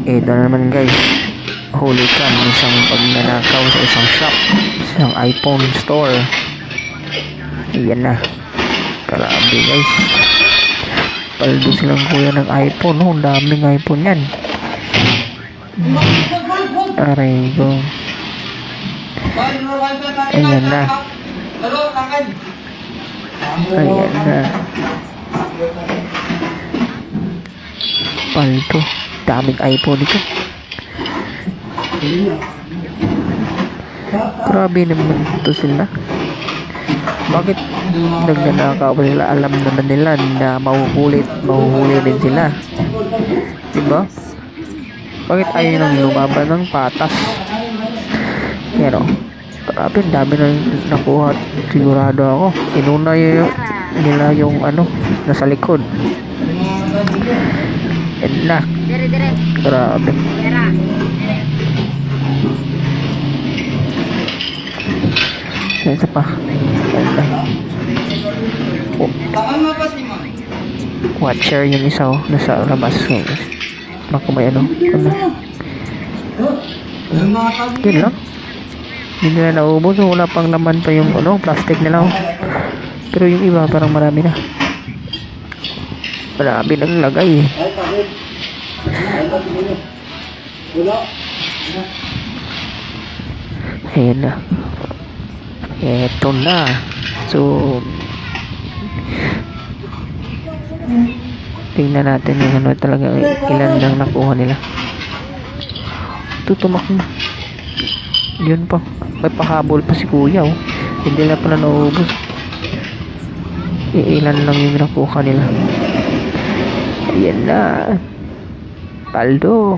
Ito naman guys, huli ka ng isang pagnanakaw sa isang shop, isang iPhone store. Ayan na, grabe guys, paldo silang kuya ng iPhone. Ang daming iPhone yan. Aray ko. Ayan na, ayan na, paldo, daming iPhone ito. Grabe naman ito sila. Bakit nagnanakaw sila? Alam naman nila na mahuhuli din sila, diba? Bakit ayaw nang lumaban ng patas? Yan o, grabe, ang dami na nakuha. Sigurado ako inuna nila yung ano nasa likod. Yan na, grabe. Isa pa. Oh. Watcher yung isa oh, nasa labas. Baka may ano. Yun lang. Hindi nila naubos. Wala pang laman pa yung ano, plastic nila oh. Pero yung iba parang marami na. Marami nang lagay. Ayan na. Eto na. So tingnan natin yung ano talaga, ilan lang nakuha nila. Tutumak na. Yun pa, may pahabol pa si kuya oh. Hindi na pala naubos. Ilan lang yung nakuha nila. Ayan na, paldo.